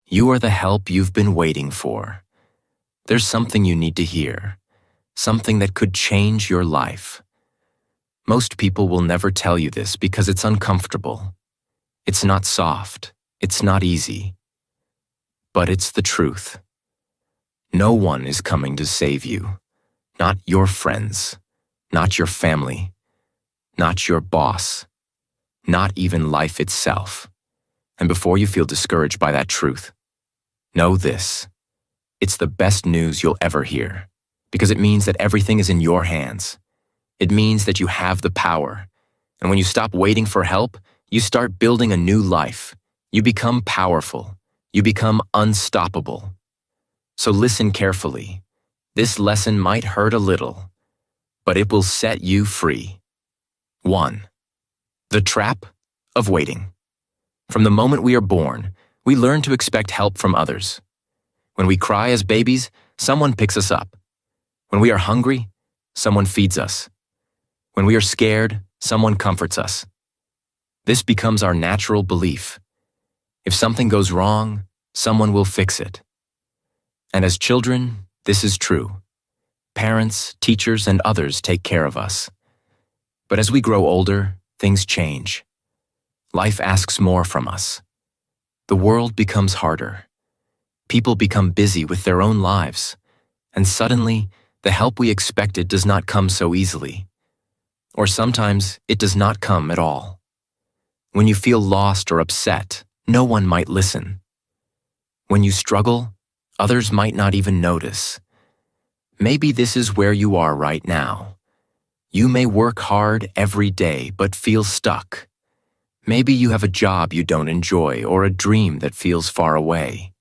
You are the help you've been waiting for. There's something you need to hear, something that could change your life. Most people will never tell you this because it's uncomfortable. It's not soft. It's not easy. But it's the truth. No one is coming to save you. Not your friends. Not your family. Not your boss. Not even life itself. And before you feel discouraged by that truth, know this. It's the best news you'll ever hear, because it means that everything is in your hands. It means that you have the power. And when you stop waiting for help, you start building a new life. You become powerful. You become unstoppable. So listen carefully. This lesson might hurt a little, but it will set you free. 1. The trap of waiting. From the moment we are born, we learn to expect help from others. When we cry as babies, someone picks us up. When we are hungry, someone feeds us. When we are scared, someone comforts us. This becomes our natural belief. If something goes wrong, someone will fix it. And as children, this is true. Parents, teachers, and others take care of us. But as we grow older, things change. Life asks more from us. The world becomes harder. People become busy with their own lives, and suddenly, the help we expected does not come so easily. Or sometimes, it does not come at all. When you feel lost or upset, no one might listen. When you struggle, others might not even notice. Maybe this is where you are right now. You may work hard every day but feel stuck. Maybe you have a job you don't enjoy or a dream that feels far away.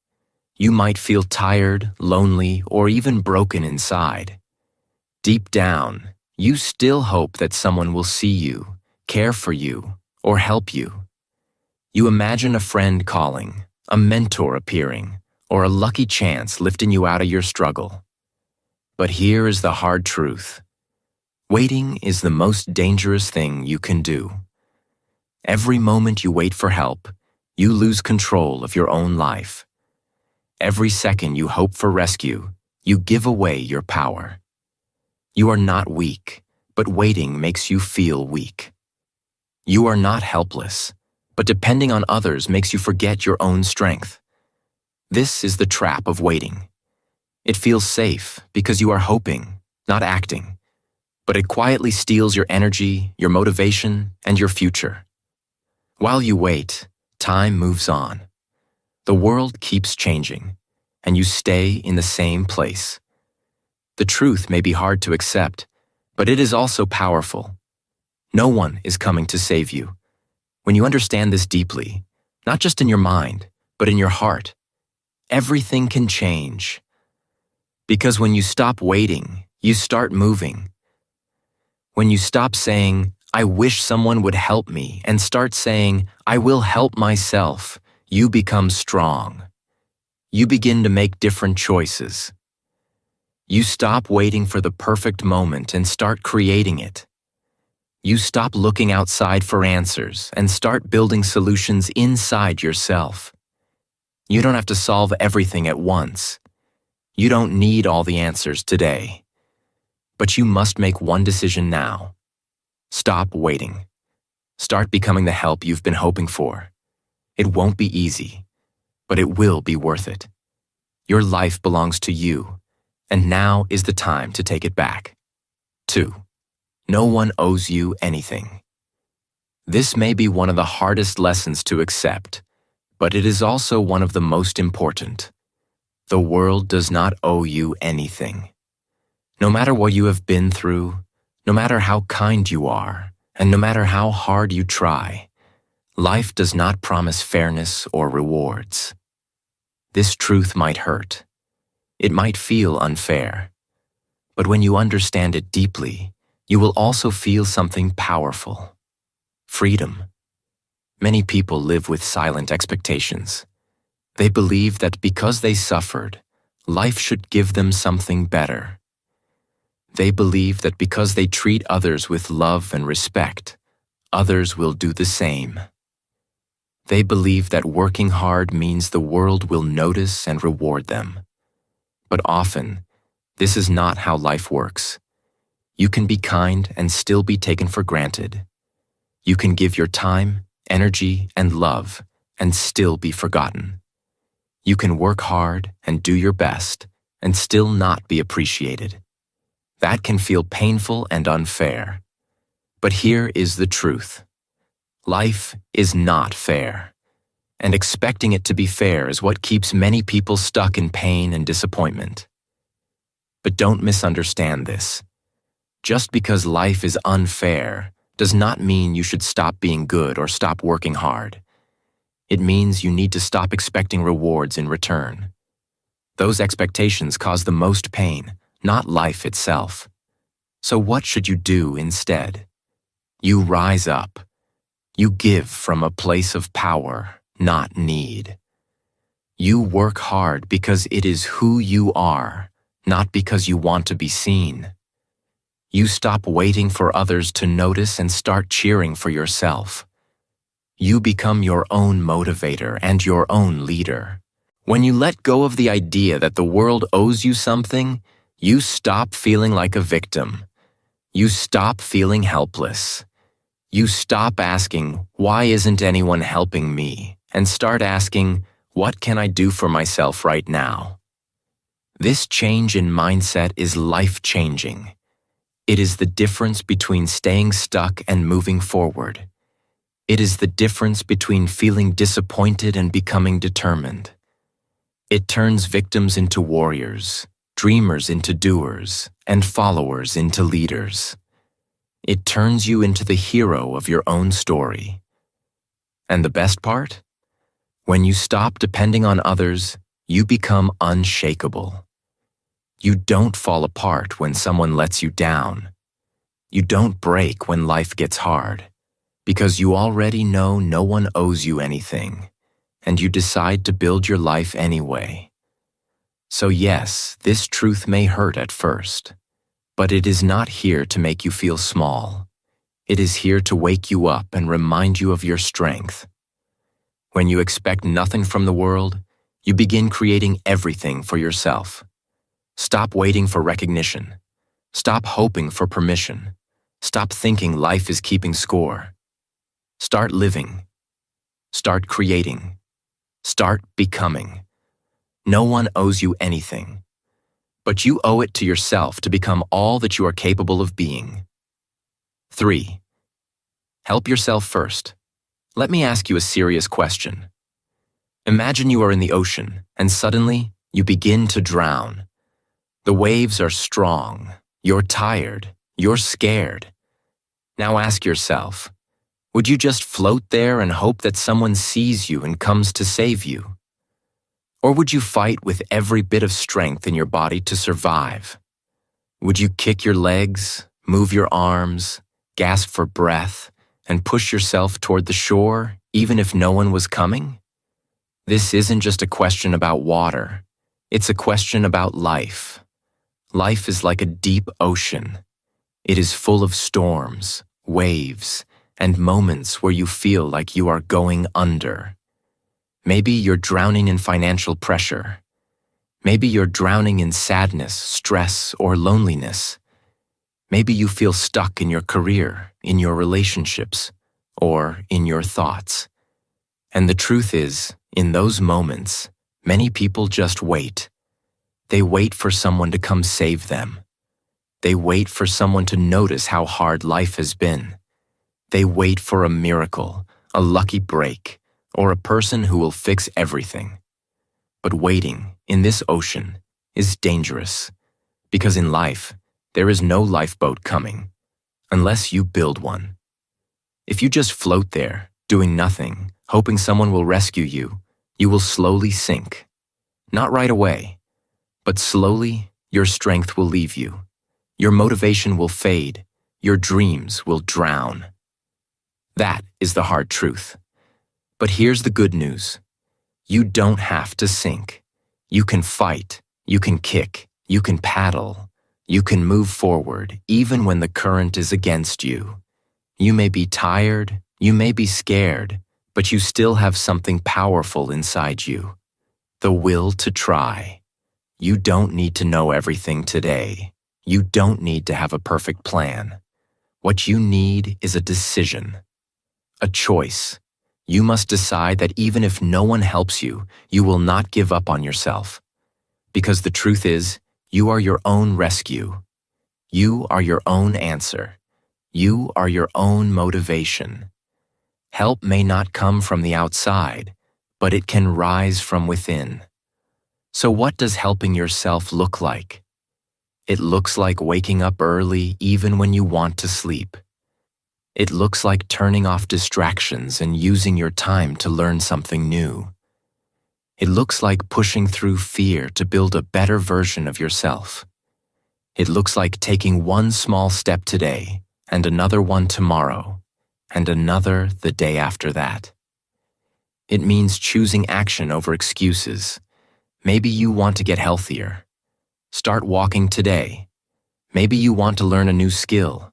You might feel tired, lonely, or even broken inside. Deep down, you still hope that someone will see you, care for you, or help you. You imagine a friend calling, a mentor appearing, or a lucky chance lifting you out of your struggle. But here is the hard truth. Waiting is the most dangerous thing you can do. Every moment you wait for help, you lose control of your own life. Every second you hope for rescue, you give away your power. You are not weak, but waiting makes you feel weak. You are not helpless, but depending on others makes you forget your own strength. This is the trap of waiting. It feels safe because you are hoping, not acting, but it quietly steals your energy, your motivation, and your future. While you wait, time moves on. The world keeps changing, and you stay in the same place. The truth may be hard to accept, but it is also powerful. No one is coming to save you. When you understand this deeply, not just in your mind, but in your heart, everything can change. Because when you stop waiting, you start moving. When you stop saying, "I wish someone would help me," and start saying, "I will help myself," you become strong. You begin to make different choices. You stop waiting for the perfect moment and start creating it. You stop looking outside for answers and start building solutions inside yourself. You don't have to solve everything at once. You don't need all the answers today. But you must make one decision now. Stop waiting. Start becoming the help you've been hoping for. It won't be easy, but it will be worth it. Your life belongs to you, and now is the time to take it back. 2. No one owes you anything. This may be one of the hardest lessons to accept, but it is also one of the most important. The world does not owe you anything. No matter what you have been through, no matter how kind you are, and no matter how hard you try, life does not promise fairness or rewards. This truth might hurt. It might feel unfair. But when you understand it deeply, you will also feel something powerful. Freedom. Many people live with silent expectations. They believe that because they suffered, life should give them something better. They believe that because they treat others with love and respect, others will do the same. They believe that working hard means the world will notice and reward them. But often, this is not how life works. You can be kind and still be taken for granted. You can give your time, energy, and love and still be forgotten. You can work hard and do your best and still not be appreciated. That can feel painful and unfair. But here is the truth. Life is not fair, and expecting it to be fair is what keeps many people stuck in pain and disappointment. But don't misunderstand this. Just because life is unfair does not mean you should stop being good or stop working hard. It means you need to stop expecting rewards in return. Those expectations cause the most pain, not life itself. So what should you do instead? You rise up. You give from a place of power, not need. You work hard because it is who you are, not because you want to be seen. You stop waiting for others to notice and start cheering for yourself. You become your own motivator and your own leader. When you let go of the idea that the world owes you something, you stop feeling like a victim. You stop feeling helpless. You stop asking, why isn't anyone helping me? And start asking, what can I do for myself right now? This change in mindset is life-changing. It is the difference between staying stuck and moving forward. It is the difference between feeling disappointed and becoming determined. It turns victims into warriors, dreamers into doers, and followers into leaders. It turns you into the hero of your own story. And the best part? When you stop depending on others, you become unshakable. You don't fall apart when someone lets you down. You don't break when life gets hard, because you already know no one owes you anything, and you decide to build your life anyway. So yes, this truth may hurt at first, but it is not here to make you feel small. It is here to wake you up and remind you of your strength. When you expect nothing from the world, you begin creating everything for yourself. Stop waiting for recognition. Stop hoping for permission. Stop thinking life is keeping score. Start living. Start creating. Start becoming. No one owes you anything, but you owe it to yourself to become all that you are capable of being. 3. Help yourself first. Let me ask you a serious question. Imagine you are in the ocean, and suddenly you begin to drown. The waves are strong. You're tired. You're scared. Now ask yourself, would you just float there and hope that someone sees you and comes to save you? Or would you fight with every bit of strength in your body to survive? Would you kick your legs, move your arms, gasp for breath, and push yourself toward the shore, even if no one was coming? This isn't just a question about water. It's a question about life. Life is like a deep ocean. It is full of storms, waves, and moments where you feel like you are going under. Maybe you're drowning in financial pressure. Maybe you're drowning in sadness, stress, or loneliness. Maybe you feel stuck in your career, in your relationships, or in your thoughts. And the truth is, in those moments, many people just wait. They wait for someone to come save them. They wait for someone to notice how hard life has been. They wait for a miracle, a lucky break, or a person who will fix everything. But waiting in this ocean is dangerous, because in life, there is no lifeboat coming, unless you build one. If you just float there, doing nothing, hoping someone will rescue you, you will slowly sink. Not right away, but slowly your strength will leave you. Your motivation will fade. Your dreams will drown. That is the hard truth. But here's the good news. You don't have to sink. You can fight, you can kick, you can paddle, you can move forward even when the current is against you. You may be tired, you may be scared, but you still have something powerful inside you, the will to try. You don't need to know everything today. You don't need to have a perfect plan. What you need is a decision, a choice. You must decide that even if no one helps you, you will not give up on yourself. Because the truth is, you are your own rescue. You are your own answer. You are your own motivation. Help may not come from the outside, but it can rise from within. So what does helping yourself look like? It looks like waking up early even when you want to sleep. It looks like turning off distractions and using your time to learn something new. It looks like pushing through fear to build a better version of yourself. It looks like taking one small step today, and another one tomorrow, and another the day after that. It means choosing action over excuses. Maybe you want to get healthier. Start walking today. Maybe you want to learn a new skill.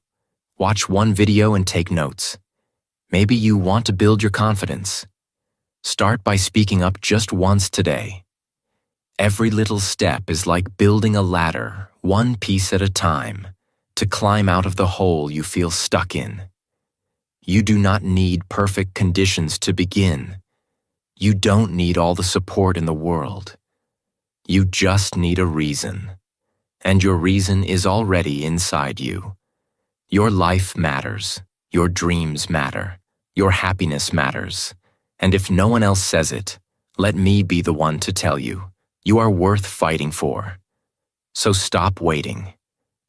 Watch one video and take notes. Maybe you want to build your confidence. Start by speaking up just once today. Every little step is like building a ladder, one piece at a time, to climb out of the hole you feel stuck in. You do not need perfect conditions to begin. You don't need all the support in the world. You just need a reason. And your reason is already inside you. Your life matters. Your dreams matter. Your happiness matters. And if no one else says it, let me be the one to tell you. You are worth fighting for. So stop waiting.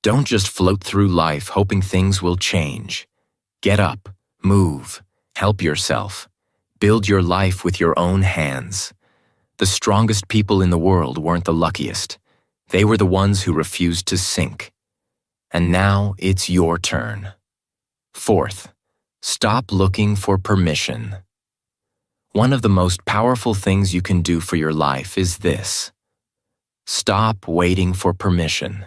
Don't just float through life hoping things will change. Get up, move, help yourself. Build your life with your own hands. The strongest people in the world weren't the luckiest. They were the ones who refused to sink. And now it's your turn. Fourth, stop looking for permission. One of the most powerful things you can do for your life is this. Stop waiting for permission.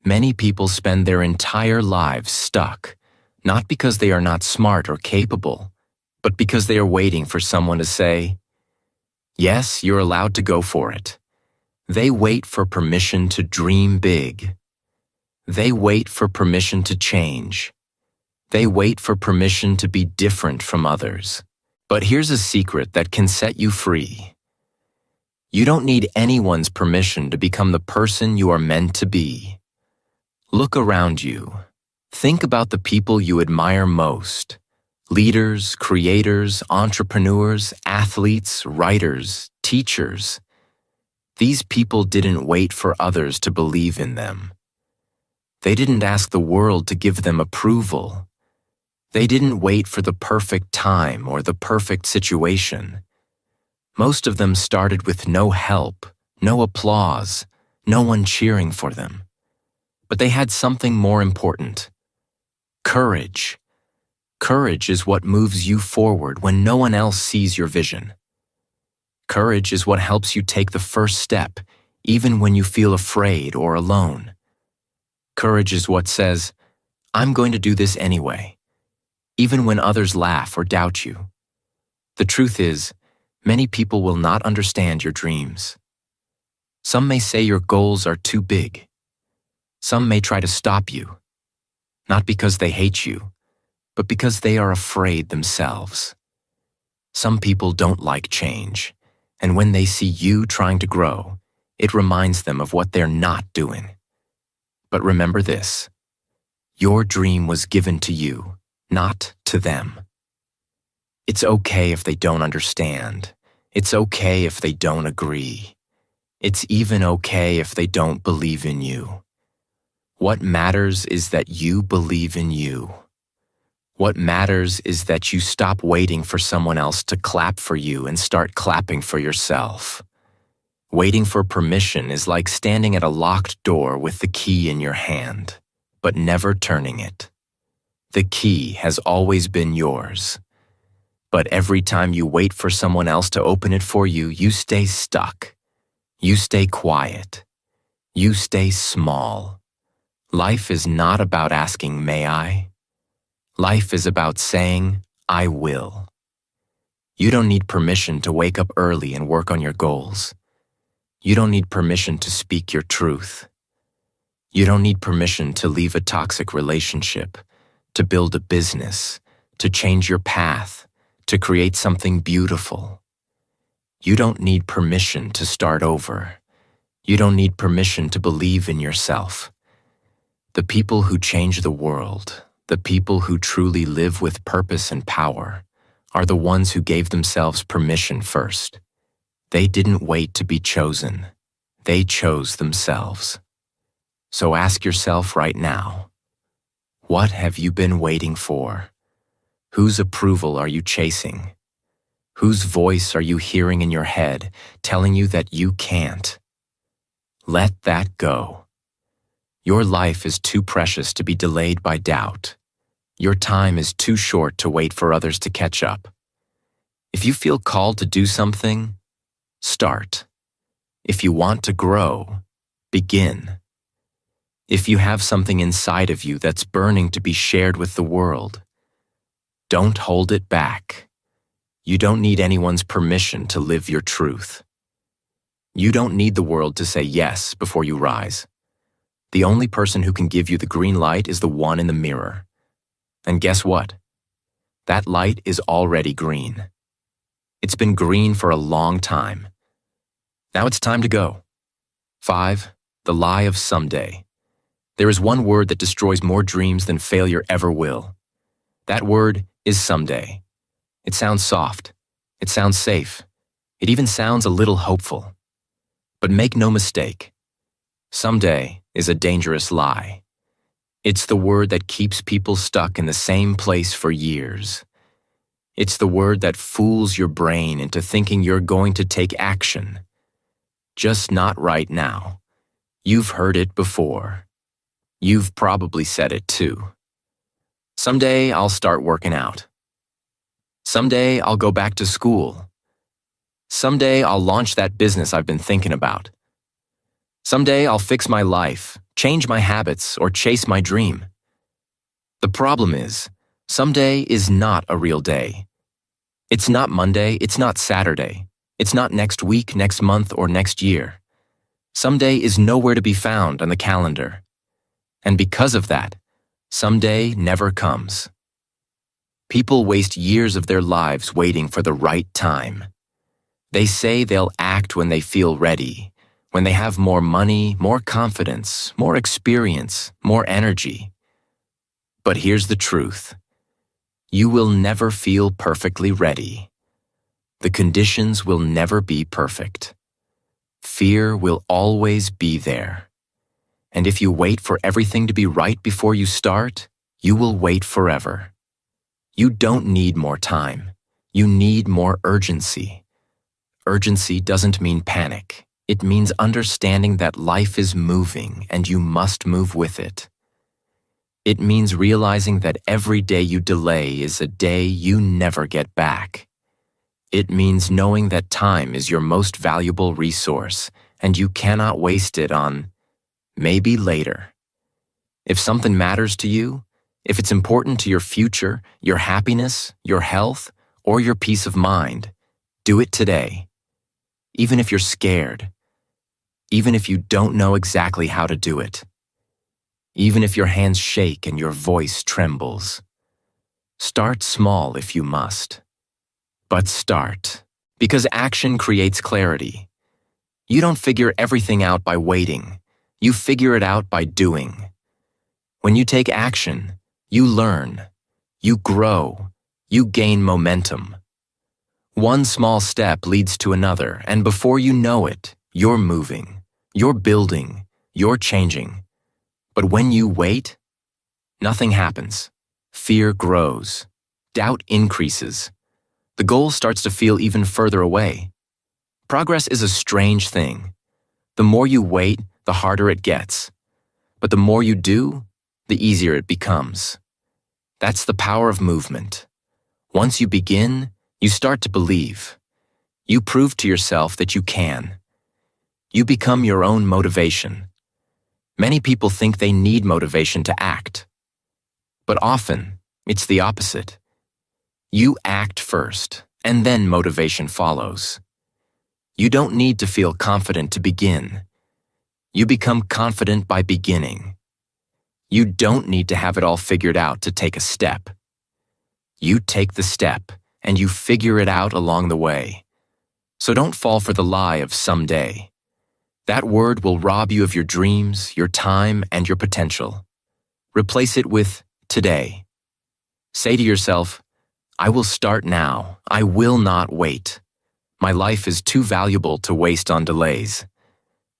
Many people spend their entire lives stuck, not because they are not smart or capable, but because they are waiting for someone to say, yes, you're allowed to go for it. They wait for permission to dream big. They wait for permission to change. They wait for permission to be different from others. But here's a secret that can set you free. You don't need anyone's permission to become the person you are meant to be. Look around you. Think about the people you admire most. Leaders, creators, entrepreneurs, athletes, writers, teachers. These people didn't wait for others to believe in them. They didn't ask the world to give them approval. They didn't wait for the perfect time or the perfect situation. Most of them started with no help, no applause, no one cheering for them. But they had something more important. Courage. Courage is what moves you forward when no one else sees your vision. Courage is what helps you take the first step, even when you feel afraid or alone. Courage is what says, I'm going to do this anyway, even when others laugh or doubt you. The truth is, many people will not understand your dreams. Some may say your goals are too big. Some may try to stop you, not because they hate you, but because they are afraid themselves. Some people don't like change, and when they see you trying to grow, it reminds them of what they're not doing. But remember this, your dream was given to you, not to them. It's okay if they don't understand. It's okay if they don't agree. It's even okay if they don't believe in you. What matters is that you believe in you. What matters is that you stop waiting for someone else to clap for you and start clapping for yourself. Waiting for permission is like standing at a locked door with the key in your hand, but never turning it. The key has always been yours. But every time you wait for someone else to open it for you, you stay stuck. You stay quiet. You stay small. Life is not about asking, may I? Life is about saying, I will. You don't need permission to wake up early and work on your goals. You don't need permission to speak your truth. You don't need permission to leave a toxic relationship, to build a business, to change your path, to create something beautiful. You don't need permission to start over. You don't need permission to believe in yourself. The people who change the world, the people who truly live with purpose and power, are the ones who gave themselves permission first. They didn't wait to be chosen. They chose themselves. So ask yourself right now, what have you been waiting for? Whose approval are you chasing? Whose voice are you hearing in your head telling you that you can't? Let that go. Your life is too precious to be delayed by doubt. Your time is too short to wait for others to catch up. If you feel called to do something, start. If you want to grow, begin. If you have something inside of you that's burning to be shared with the world, don't hold it back. You don't need anyone's permission to live your truth. You don't need the world to say yes before you rise. The only person who can give you the green light is the one in the mirror. And guess what? That light is already green. It's been green for a long time. Now it's time to go. 5. The lie of someday. There is one word that destroys more dreams than failure ever will. That word is someday. It sounds soft. It sounds safe. It even sounds a little hopeful. But make no mistake, someday is a dangerous lie. It's the word that keeps people stuck in the same place for years. It's the word that fools your brain into thinking you're going to take action. Just not right now. You've heard it before. You've probably said it too. Someday I'll start working out. Someday I'll go back to school. Someday I'll launch that business I've been thinking about. Someday I'll fix my life, change my habits, or chase my dream. The problem is, someday is not a real day. It's not Monday, it's not Saturday. It's not next week, next month, or next year. Someday is nowhere to be found on the calendar. And because of that, someday never comes. People waste years of their lives waiting for the right time. They say they'll act when they feel ready, when they have more money, more confidence, more experience, more energy. But here's the truth. You will never feel perfectly ready. The conditions will never be perfect. Fear will always be there. And if you wait for everything to be right before you start, you will wait forever. You don't need more time. You need more urgency. Urgency doesn't mean panic. It means understanding that life is moving and you must move with it. It means realizing that every day you delay is a day you never get back. It means knowing that time is your most valuable resource and you cannot waste it on maybe later. If something matters to you, if it's important to your future, your happiness, your health, or your peace of mind, do it today. Even if you're scared. Even if you don't know exactly how to do it. Even if your hands shake and your voice trembles. Start small if you must. But start, because action creates clarity. You don't figure everything out by waiting. You figure it out by doing. When you take action, you learn, you grow, you gain momentum. One small step leads to another, and before you know it, you're moving, you're building, you're changing. But when you wait, nothing happens. Fear grows. Doubt increases. The goal starts to feel even further away. Progress is a strange thing. The more you wait, the harder it gets. But the more you do, the easier it becomes. That's the power of movement. Once you begin, you start to believe. You prove to yourself that you can. You become your own motivation. Many people think they need motivation to act. But often, it's the opposite. You act first, and then motivation follows. You don't need to feel confident to begin. You become confident by beginning. You don't need to have it all figured out to take a step. You take the step, and you figure it out along the way. So don't fall for the lie of someday. That word will rob you of your dreams, your time, and your potential. Replace it with today. Say to yourself, I will start now. I will not wait. My life is too valuable to waste on delays.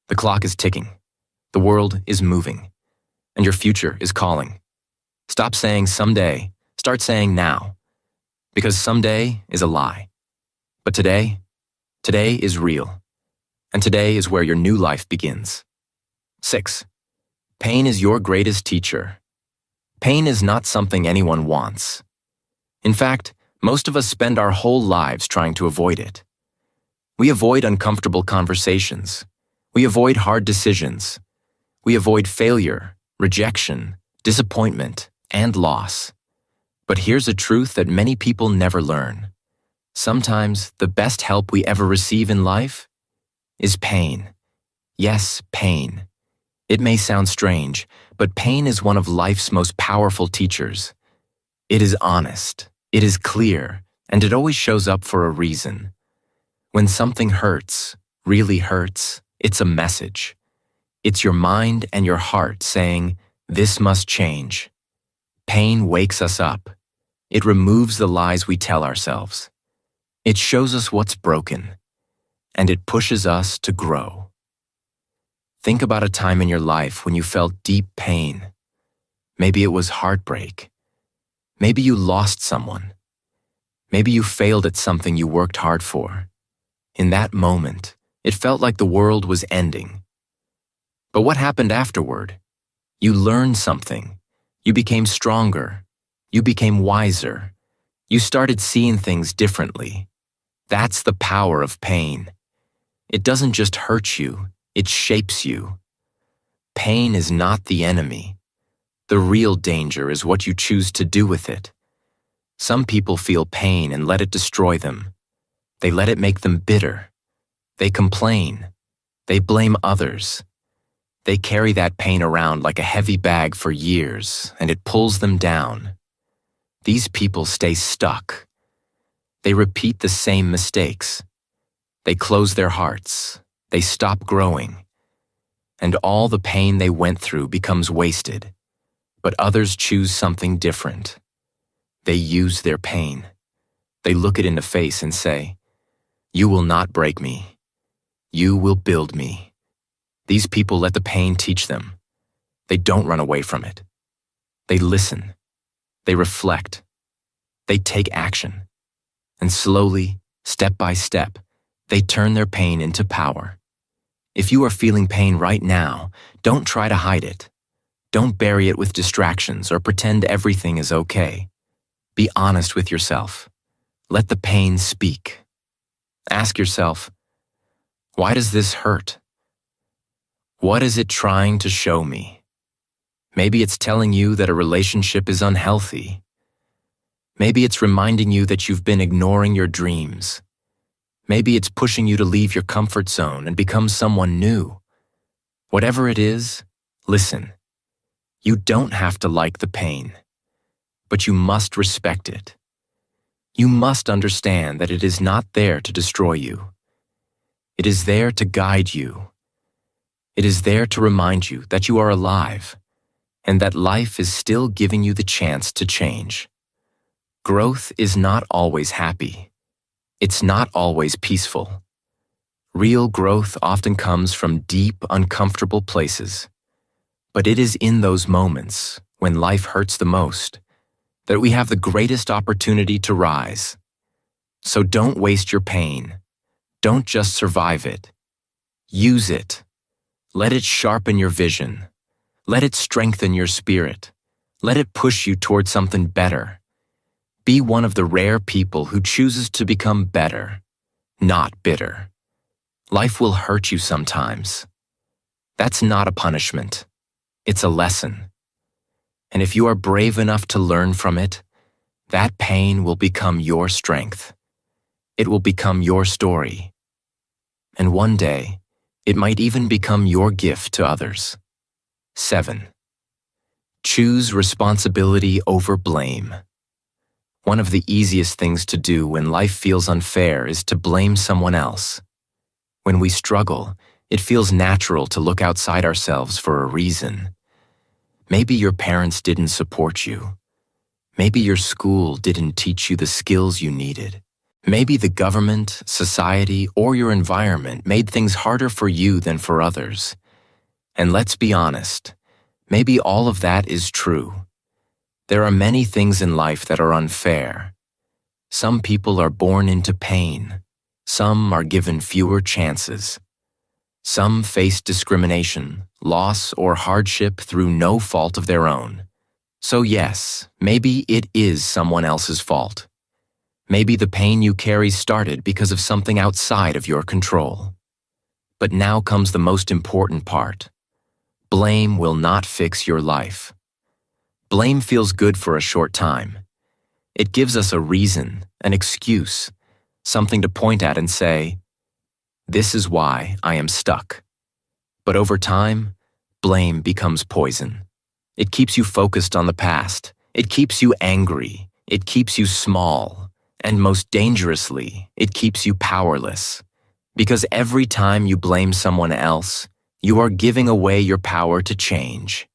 The clock is ticking. The world is moving. And your future is calling. Stop saying someday. Start saying now. Because someday is a lie. But today is real. And today is where your new life begins. 6. Pain is your greatest teacher. Pain is not something anyone wants. In fact, most of us spend our whole lives trying to avoid it. We avoid uncomfortable conversations. We avoid hard decisions. We avoid failure, rejection, disappointment, and loss. But here's a truth that many people never learn. Sometimes the best help we ever receive in life is pain. Yes, pain. It may sound strange, but pain is one of life's most powerful teachers. It is honest, it is clear, and it always shows up for a reason. When something hurts, really hurts, it's a message. It's your mind and your heart saying, this must change. Pain wakes us up. It removes the lies we tell ourselves. It shows us what's broken, and it pushes us to grow. Think about a time in your life when you felt deep pain. Maybe it was heartbreak. Maybe you lost someone. Maybe you failed at something you worked hard for. In that moment, it felt like the world was ending. But what happened afterward? You learned something. You became stronger. You became wiser. You started seeing things differently. That's the power of pain. It doesn't just hurt you, it shapes you. Pain is not the enemy. The real danger is what you choose to do with it. Some people feel pain and let it destroy them. They let it make them bitter. They complain. They blame others. They carry that pain around like a heavy bag for years, and it pulls them down. These people stay stuck. They repeat the same mistakes. They close their hearts. They stop growing. And all the pain they went through becomes wasted. But others choose something different. They use their pain. They look it in the face and say, you will not break me. You will build me. These people let the pain teach them. They don't run away from it. They listen. They reflect. They take action. And slowly, step by step, they turn their pain into power. If you are feeling pain right now, don't try to hide it. Don't bury it with distractions or pretend everything is okay. Be honest with yourself. Let the pain speak. Ask yourself, why does this hurt? What is it trying to show me? Maybe it's telling you that a relationship is unhealthy. Maybe it's reminding you that you've been ignoring your dreams. Maybe it's pushing you to leave your comfort zone and become someone new. Whatever it is, listen. You don't have to like the pain, but you must respect it. You must understand that it is not there to destroy you. It is there to guide you. It is there to remind you that you are alive and that life is still giving you the chance to change. Growth is not always happy. It's not always peaceful. Real growth often comes from deep, uncomfortable places. But it is in those moments, when life hurts the most, that we have the greatest opportunity to rise. So don't waste your pain. Don't just survive it. Use it. Let it sharpen your vision. Let it strengthen your spirit. Let it push you toward something better. Be one of the rare people who chooses to become better, not bitter. Life will hurt you sometimes. That's not a punishment. It's a lesson. And if you are brave enough to learn from it, that pain will become your strength. It will become your story. And one day, it might even become your gift to others. 7. Choose responsibility over blame. One of the easiest things to do when life feels unfair is to blame someone else. When we struggle, it feels natural to look outside ourselves for a reason. Maybe your parents didn't support you. Maybe your school didn't teach you the skills you needed. Maybe the government, society, or your environment made things harder for you than for others. And let's be honest, maybe all of that is true. There are many things in life that are unfair. Some people are born into pain. Some are given fewer chances. Some face discrimination, loss, or hardship through no fault of their own. So yes, maybe it is someone else's fault. Maybe the pain you carry started because of something outside of your control. But now comes the most important part. Blame will not fix your life. Blame feels good for a short time. It gives us a reason, an excuse, something to point at and say, "This is why I am stuck." But over time, blame becomes poison. It keeps you focused on the past. It keeps you angry. It keeps you small. And most dangerously, it keeps you powerless. Because every time you blame someone else, you are giving away your power to change.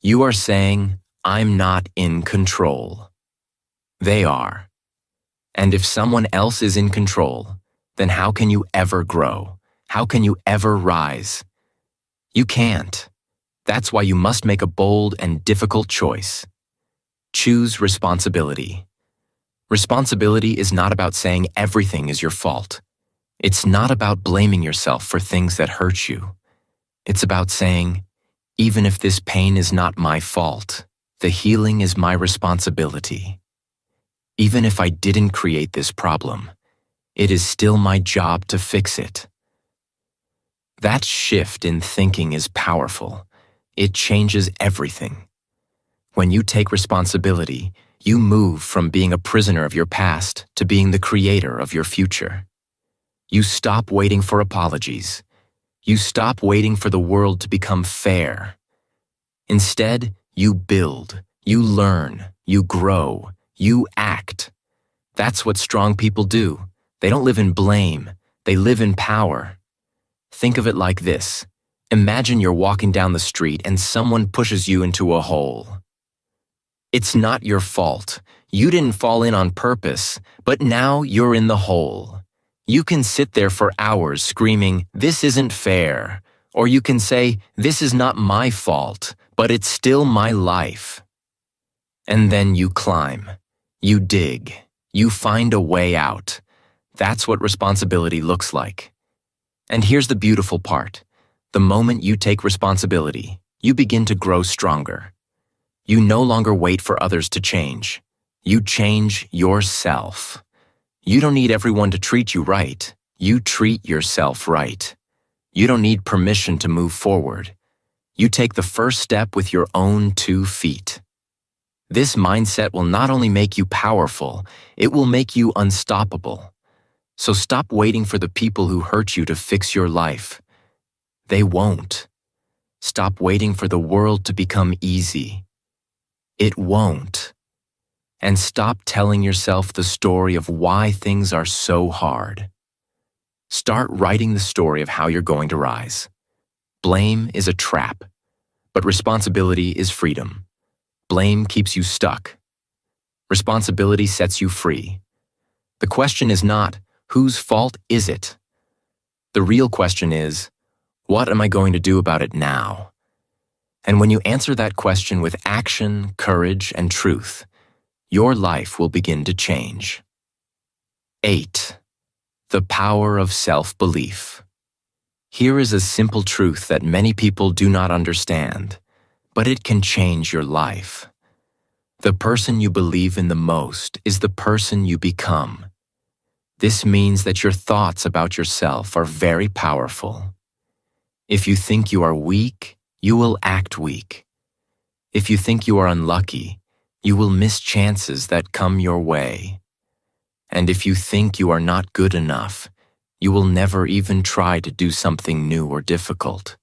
You are saying, "I'm not in control." They are. And if someone else is in control, then how can you ever grow? How can you ever rise? You can't. That's why you must make a bold and difficult choice. Choose responsibility. Responsibility is not about saying everything is your fault. It's not about blaming yourself for things that hurt you. It's about saying, even if this pain is not my fault, the healing is my responsibility. Even if I didn't create this problem, it is still my job to fix it. That shift in thinking is powerful. It changes everything. When you take responsibility, you move from being a prisoner of your past to being the creator of your future. You stop waiting for apologies. You stop waiting for the world to become fair. Instead, you build, you learn, you grow, you act. That's what strong people do. They don't live in blame. They live in power. Think of it like this. Imagine you're walking down the street and someone pushes you into a hole. It's not your fault. You didn't fall in on purpose, but now you're in the hole. You can sit there for hours screaming, "This isn't fair." Or you can say, "This is not my fault, but it's still my life." And then you climb. You dig. You find a way out. That's what responsibility looks like. And here's the beautiful part. The moment you take responsibility, you begin to grow stronger. You no longer wait for others to change. You change yourself. You don't need everyone to treat you right. You treat yourself right. You don't need permission to move forward. You take the first step with your own 2 feet. This mindset will not only make you powerful, it will make you unstoppable. So stop waiting for the people who hurt you to fix your life. They won't. Stop waiting for the world to become easy. It won't. And stop telling yourself the story of why things are so hard. Start writing the story of how you're going to rise. Blame is a trap, but responsibility is freedom. Blame keeps you stuck. Responsibility sets you free. The question is not, whose fault is it? The real question is, what am I going to do about it now? And when you answer that question with action, courage, and truth, your life will begin to change. 8. The power of self-belief. Here is a simple truth that many people do not understand, but it can change your life. The person you believe in the most is the person you become. This means that your thoughts about yourself are very powerful. If you think you are weak, you will act weak. If you think you are unlucky, you will miss chances that come your way. And if you think you are not good enough, you will never even try to do something new or difficult.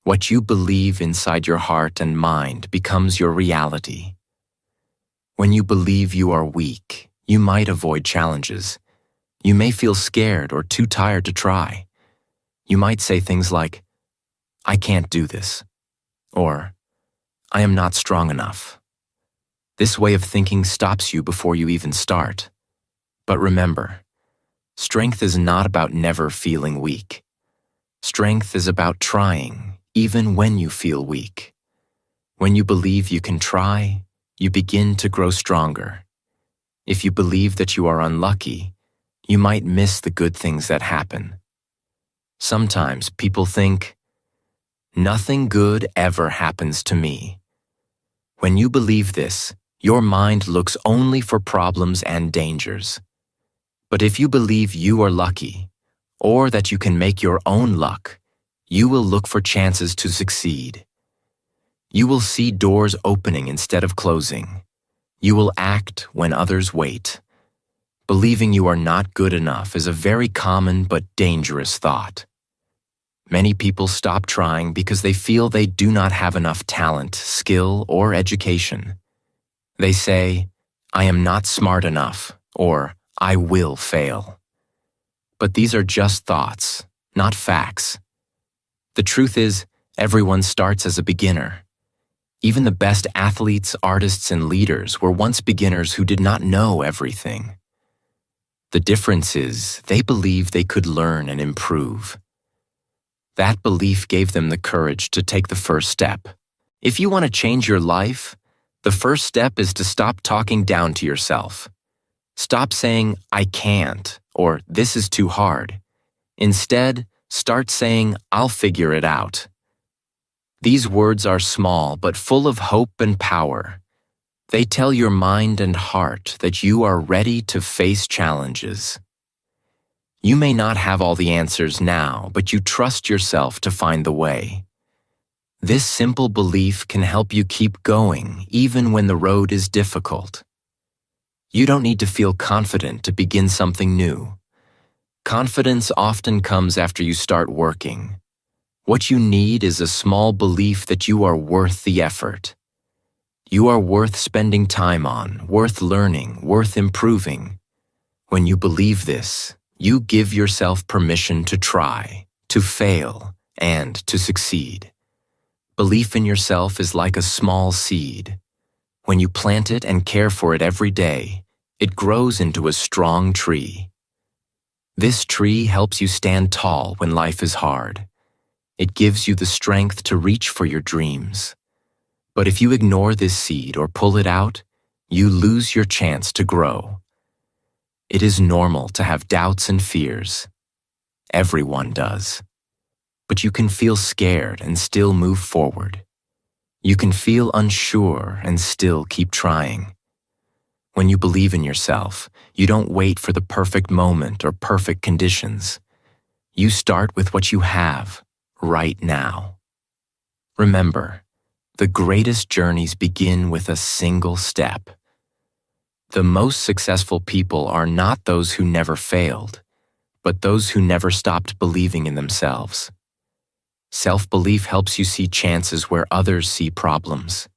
What you believe inside your heart and mind becomes your reality. When you believe you are weak, you might avoid challenges. You may feel scared or too tired to try. You might say things like, "I can't do this," or "I am not strong enough." This way of thinking stops you before you even start. But remember, strength is not about never feeling weak. Strength is about trying, even when you feel weak. When you believe you can try, you begin to grow stronger. If you believe that you are unlucky, you might miss the good things that happen. Sometimes people think, "Nothing good ever happens to me." When you believe this, your mind looks only for problems and dangers. But if you believe you are lucky, or that you can make your own luck, you will look for chances to succeed. You will see doors opening instead of closing. You will act when others wait. Believing you are not good enough is a very common but dangerous thought. Many people stop trying because they feel they do not have enough talent, skill, or education. They say, "I am not smart enough," or "I will fail." But these are just thoughts, not facts. The truth is, everyone starts as a beginner. Even the best athletes, artists, and leaders were once beginners who did not know everything. The difference is, they believed they could learn and improve. That belief gave them the courage to take the first step. If you want to change your life, the first step is to stop talking down to yourself. Stop saying, "I can't," or "this is too hard." Instead, start saying, "I'll figure it out." These words are small but full of hope and power. They tell your mind and heart that you are ready to face challenges. You may not have all the answers now, but you trust yourself to find the way. This simple belief can help you keep going even when the road is difficult. You don't need to feel confident to begin something new. Confidence often comes after you start working. What you need is a small belief that you are worth the effort. You are worth spending time on, worth learning, worth improving. When you believe this, you give yourself permission to try, to fail, and to succeed. Belief in yourself is like a small seed. When you plant it and care for it every day, it grows into a strong tree. This tree helps you stand tall when life is hard. It gives you the strength to reach for your dreams. But if you ignore this seed or pull it out, you lose your chance to grow. It is normal to have doubts and fears. Everyone does. But you can feel scared and still move forward. You can feel unsure and still keep trying. When you believe in yourself, you don't wait for the perfect moment or perfect conditions. You start with what you have right now. Remember, the greatest journeys begin with a single step. The most successful people are not those who never failed, but those who never stopped believing in themselves. Self-belief helps you see chances where others see problems.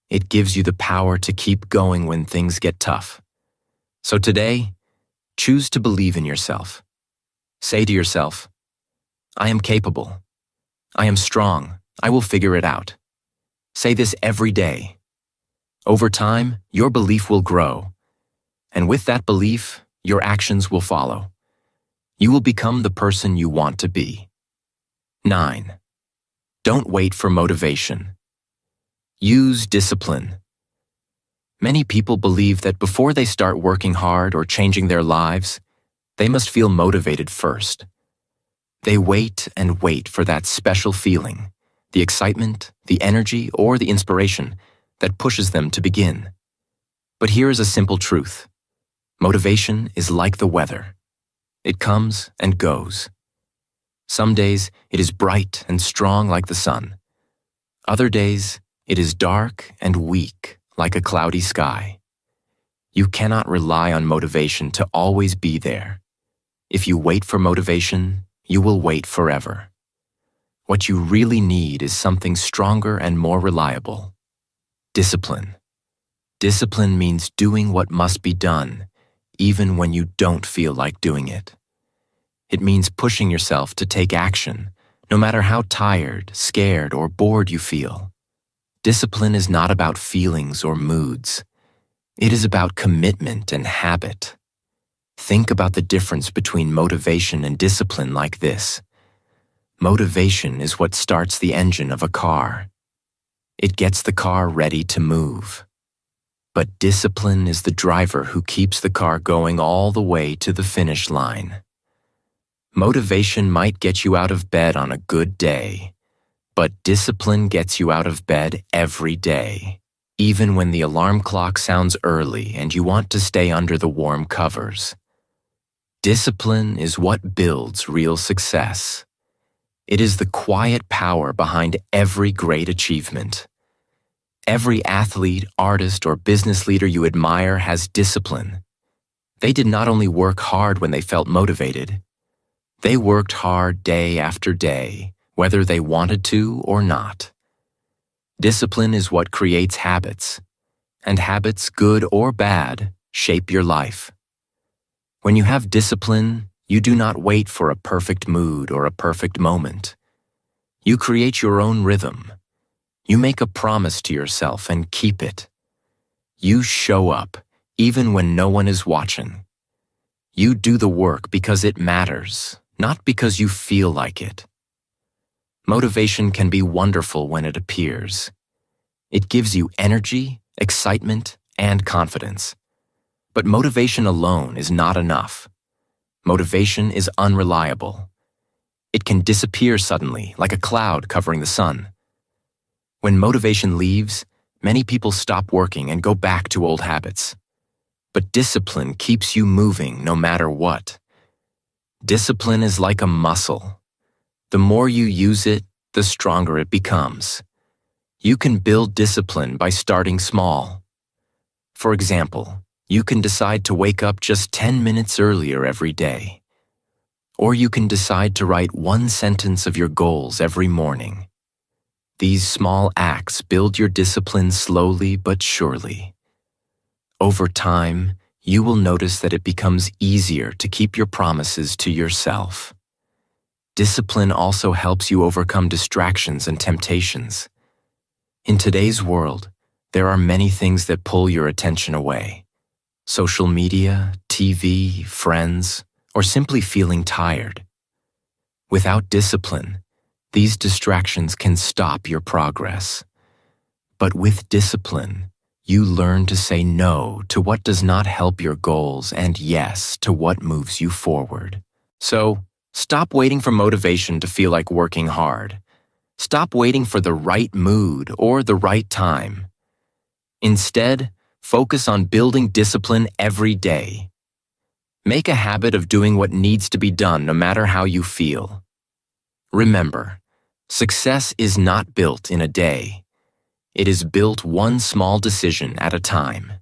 It gives you the power to keep going when things get tough. So today, choose to believe in yourself. Say to yourself, "I am capable. I am strong. I will figure it out." Say this every day. Over time, your belief will grow. And with that belief, your actions will follow. You will become the person you want to be. 9. Don't wait for motivation. Use discipline. Many people believe that before they start working hard or changing their lives, they must feel motivated first. They wait and wait for that special feeling, the excitement, the energy, or the inspiration that pushes them to begin. But here is a simple truth. Motivation is like the weather. It comes and goes. Some days it is bright and strong like the sun. Other days it is dark and weak like a cloudy sky. You cannot rely on motivation to always be there. If you wait for motivation, you will wait forever. What you really need is something stronger and more reliable. Discipline. Discipline means doing what must be done, even when you don't feel like doing it. It means pushing yourself to take action, no matter how tired, scared, or bored you feel. Discipline is not about feelings or moods. It is about commitment and habit. Think about the difference between motivation and discipline like this. Motivation is what starts the engine of a car. It gets the car ready to move. But discipline is the driver who keeps the car going all the way to the finish line. Motivation might get you out of bed on a good day, but discipline gets you out of bed every day, even when the alarm clock sounds early and you want to stay under the warm covers. Discipline is what builds real success. It is the quiet power behind every great achievement. Every athlete, artist, or business leader you admire has discipline. They did not only work hard when they felt motivated. They worked hard day after day, whether they wanted to or not. Discipline is what creates habits, and habits, good or bad, shape your life. When you have discipline, you do not wait for a perfect mood or a perfect moment. You create your own rhythm. You make a promise to yourself and keep it. You show up, even when no one is watching. You do the work because it matters, not because you feel like it. Motivation can be wonderful when it appears. It gives you energy, excitement, and confidence. But motivation alone is not enough. Motivation is unreliable. It can disappear suddenly, like a cloud covering the sun. When motivation leaves, many people stop working and go back to old habits. But discipline keeps you moving no matter what. Discipline is like a muscle. The more you use it, the stronger it becomes. You can build discipline by starting small. For example, you can decide to wake up just 10 minutes earlier every day. Or you can decide to write one sentence of your goals every morning. These small acts build your discipline slowly but surely. Over time, you will notice that it becomes easier to keep your promises to yourself. Discipline also helps you overcome distractions and temptations. In today's world, there are many things that pull your attention away. Social media, TV, friends, or simply feeling tired. Without discipline, these distractions can stop your progress. But with discipline, you learn to say no to what does not help your goals and yes to what moves you forward. So, stop waiting for motivation to feel like working hard. Stop waiting for the right mood or the right time. Instead, focus on building discipline every day. Make a habit of doing what needs to be done no matter how you feel. Remember, success is not built in a day. It is built one small decision at a time.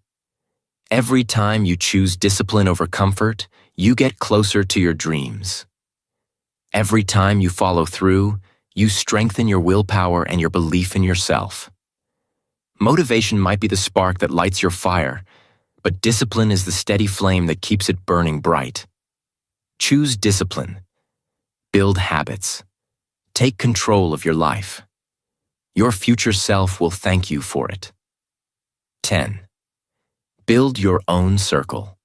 Every time you choose discipline over comfort, you get closer to your dreams. Every time you follow through, you strengthen your willpower and your belief in yourself. Motivation might be the spark that lights your fire, but discipline is the steady flame that keeps it burning bright. Choose discipline. Build habits. Take control of your life. Your future self will thank you for it. 10. Build your own circle.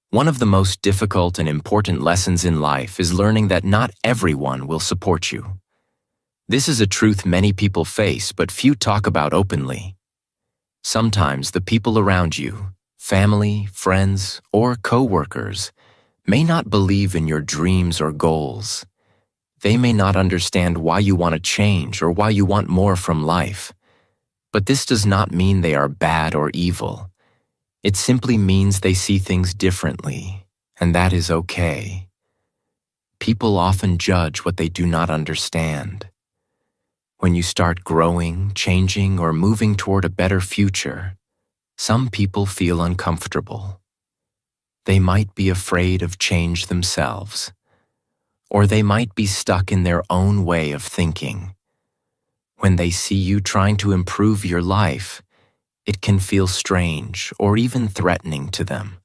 One of the most difficult and important lessons in life is learning that not everyone will support you. This is a truth many people face, but few talk about openly. Sometimes the people around you, family, friends, or co-workers, may not believe in your dreams or goals. They may not understand why you want to change or why you want more from life. But this does not mean they are bad or evil. It simply means they see things differently, and that is okay. People often judge what they do not understand. When you start growing, changing, or moving toward a better future, Some people feel uncomfortable. They might be afraid of change themselves, or they might be stuck in their own way of thinking. When they see you trying to improve your life, it can feel strange or even threatening to them.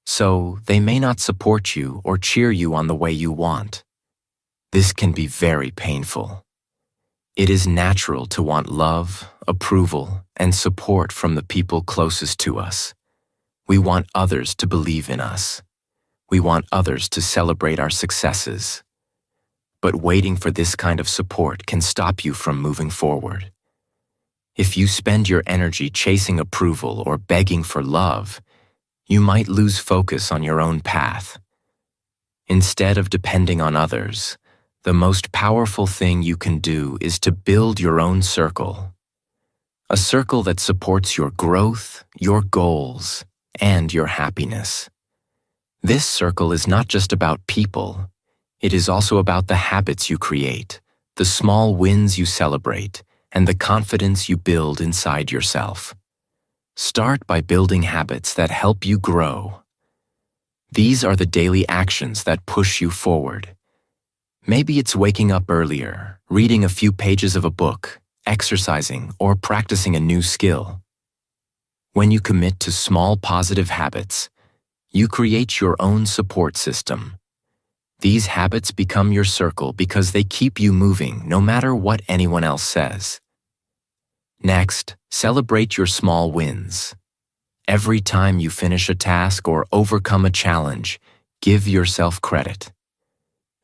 So they may not support you or cheer you on the way you want. This can be very painful. It is natural to want love, approval, and support from the people closest to us. We want others to believe in us. We want others to celebrate our successes. But waiting for this kind of support can stop you from moving forward. If you spend your energy chasing approval or begging for love, you might lose focus on your own path. Instead of depending on others, the most powerful thing you can do is to build your own circle. A circle that supports your growth, your goals, and your happiness. This circle is not just about people. It is also about the habits you create, the small wins you celebrate, and the confidence you build inside yourself. Start by building habits that help you grow. These are the daily actions that push you forward. Maybe it's waking up earlier, reading a few pages of a book, exercising, or practicing a new skill. When you commit to small positive habits, you create your own support system. These habits become your circle because they keep you moving no matter what anyone else says. Next, celebrate your small wins. Every time you finish a task or overcome a challenge, give yourself credit.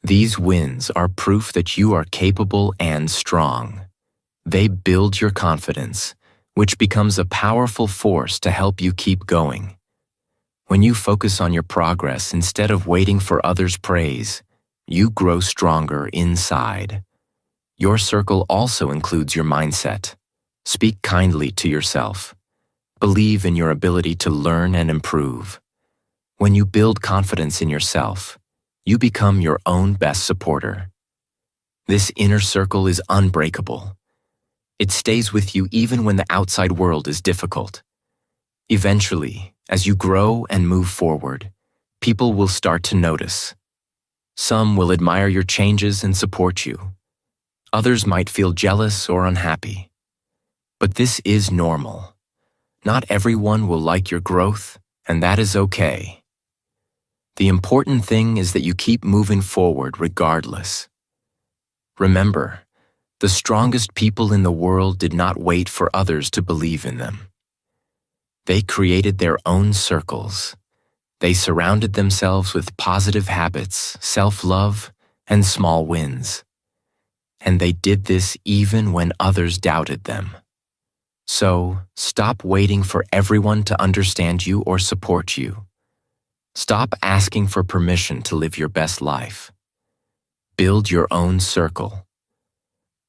These wins are proof that you are capable and strong. They build your confidence, which becomes a powerful force to help you keep going. When you focus on your progress instead of waiting for others' praise, you grow stronger inside. Your circle also includes your mindset. Speak kindly to yourself. Believe in your ability to learn and improve. When you build confidence in yourself, you become your own best supporter. This inner circle is unbreakable. It stays with you even when the outside world is difficult. Eventually, as you grow and move forward, people will start to notice. Some will admire your changes and support you. Others might feel jealous or unhappy. But this is normal. Not everyone will like your growth, and that is okay. The important thing is that you keep moving forward regardless. Remember, the strongest people in the world did not wait for others to believe in them. They created their own circles. They surrounded themselves with positive habits, self-love, and small wins. And they did this even when others doubted them. So, stop waiting for everyone to understand you or support you. Stop asking for permission to live your best life. Build your own circle.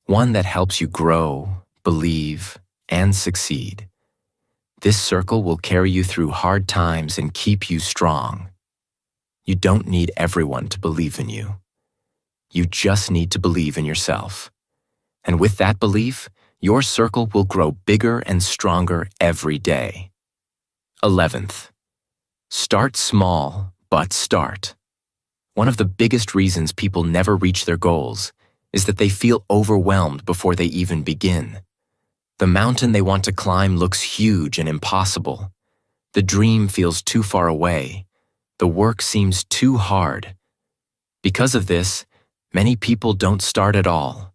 One that helps you grow, believe, and succeed. This circle will carry you through hard times and keep you strong. You don't need everyone to believe in you. You just need to believe in yourself. And with that belief, your circle will grow bigger and stronger every day. 11th, start small, but start. One of the biggest reasons people never reach their goals is that they feel overwhelmed before they even begin. The mountain they want to climb looks huge and impossible. The dream feels too far away. The work seems too hard. Because of this, many people don't start at all.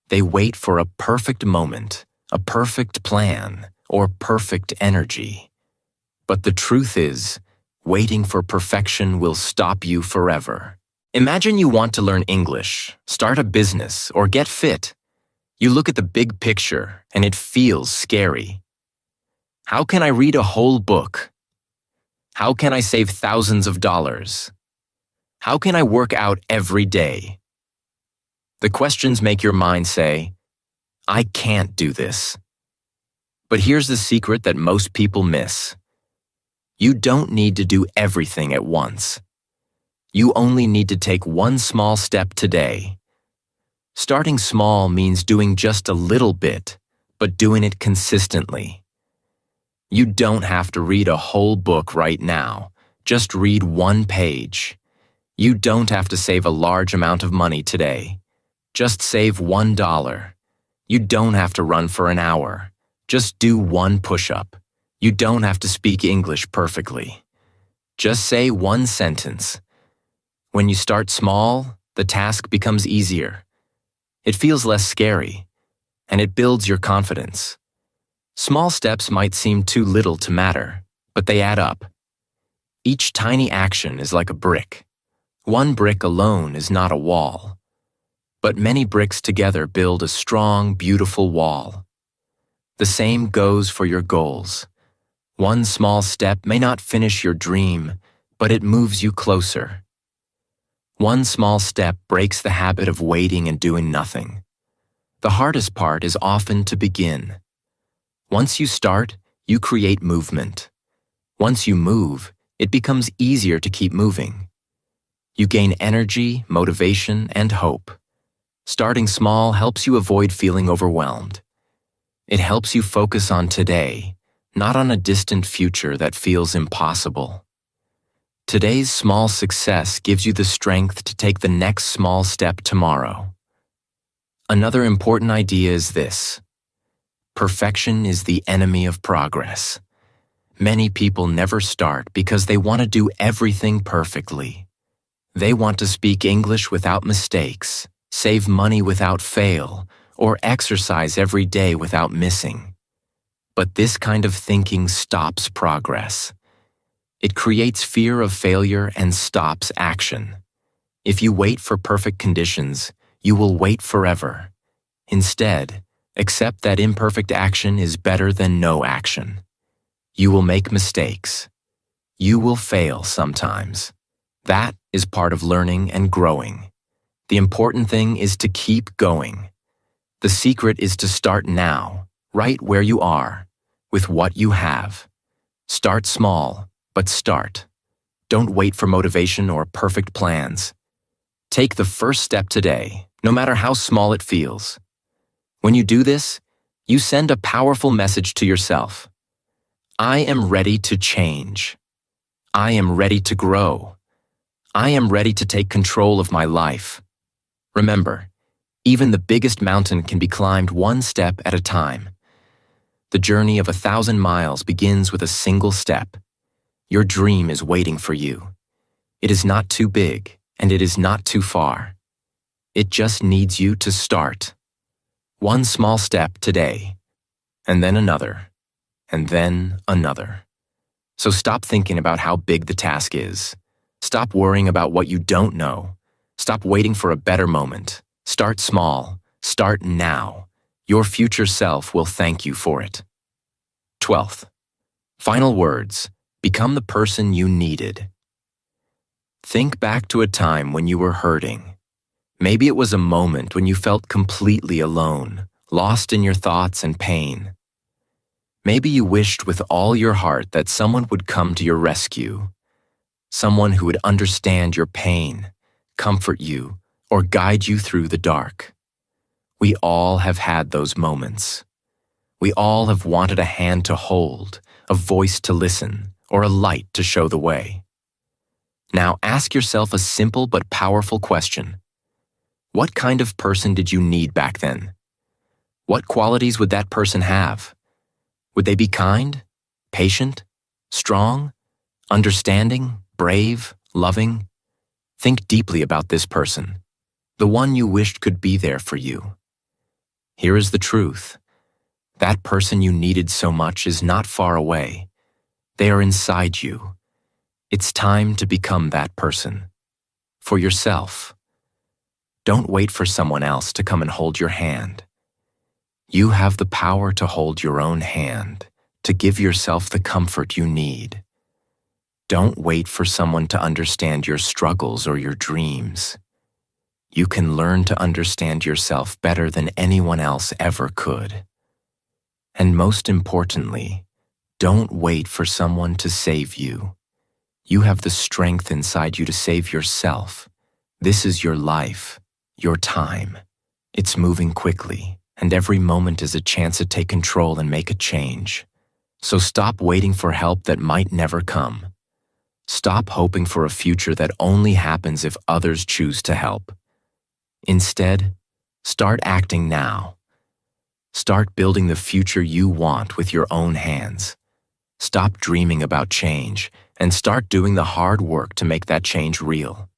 They wait for a perfect moment, a perfect plan, or perfect energy. But the truth is, waiting for perfection will stop you forever. Imagine you want to learn English, start a business, or get fit. You look at the big picture, and it feels scary. How can I read a whole book? How can I save thousands of dollars? How can I work out every day? The questions make your mind say, I can't do this. But here's the secret that most people miss. You don't need to do everything at once. You only need to take one small step today. Starting small means doing just a little bit, but doing it consistently. You don't have to read a whole book right now. Just read one page. You don't have to save a large amount of money today. Just save $1. You don't have to run for an hour. Just do one push-up. You don't have to speak English perfectly. Just say one sentence. When you start small, the task becomes easier. It feels less scary, and it builds your confidence. Small steps might seem too little to matter, but they add up. Each tiny action is like a brick. One brick alone is not a wall, but many bricks together build a strong, beautiful wall. The same goes for your goals. One small step may not finish your dream, but it moves you closer. One small step breaks the habit of waiting and doing nothing. The hardest part is often to begin. Once you start, you create movement. Once you move, it becomes easier to keep moving. You gain energy, motivation, and hope. Starting small helps you avoid feeling overwhelmed. It helps you focus on today, not on a distant future that feels impossible. Today's small success gives you the strength to take the next small step tomorrow. Another important idea is this: perfection is the enemy of progress. Many people never start because they want to do everything perfectly. They want to speak English without mistakes, save money without fail, or exercise every day without missing. But this kind of thinking stops progress. It creates fear of failure and stops action. If you wait for perfect conditions, you will wait forever. Instead, accept that imperfect action is better than no action. You will make mistakes. You will fail sometimes. That is part of learning and growing. The important thing is to keep going. The secret is to start now, right where you are, with what you have. Start small, but start. Don't wait for motivation or perfect plans. Take the first step today, no matter how small it feels. When you do this, you send a powerful message to yourself. I am ready to change. I am ready to grow. I am ready to take control of my life. Remember, even the biggest mountain can be climbed one step at a time. The journey of 1,000 miles begins with a single step. Your dream is waiting for you. It is not too big, and it is not too far. It just needs you to start. One small step today, and then another, and then another. So stop thinking about how big the task is. Stop worrying about what you don't know. Stop waiting for a better moment. Start small. Start now. Your future self will thank you for it. 12th. Final words. Become the person you needed. Think back to a time when you were hurting. Maybe it was a moment when you felt completely alone, lost in your thoughts and pain. Maybe you wished with all your heart that someone would come to your rescue. Someone who would understand your pain, comfort you, or guide you through the dark. We all have had those moments. We all have wanted a hand to hold, a voice to listen, or a light to show the way. Now ask yourself a simple but powerful question. What kind of person did you need back then? What qualities would that person have? Would they be kind, patient, strong, understanding, brave, loving? Think deeply about this person, the one you wished could be there for you. Here is the truth. That person you needed so much is not far away. They are inside you. It's time to become that person. For yourself. Don't wait for someone else to come and hold your hand. You have the power to hold your own hand, to give yourself the comfort you need. Don't wait for someone to understand your struggles or your dreams. You can learn to understand yourself better than anyone else ever could. And most importantly, don't wait for someone to save you. You have the strength inside you to save yourself. This is your life, your time. It's moving quickly, and every moment is a chance to take control and make a change. So stop waiting for help that might never come. Stop hoping for a future that only happens if others choose to help. Instead, start acting now. Start building the future you want with your own hands. Stop dreaming about change and start doing the hard work to make that change real.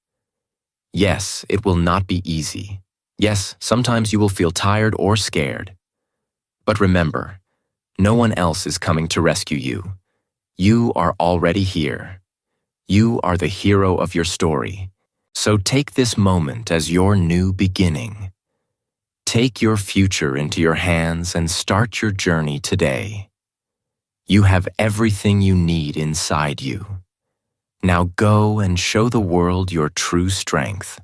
Yes, it will not be easy. Yes, sometimes you will feel tired or scared. But remember, no one else is coming to rescue you. You are already here. You are the hero of your story. So take this moment as your new beginning. Take your future into your hands and start your journey today. You have everything you need inside you. Now go and show the world your true strength.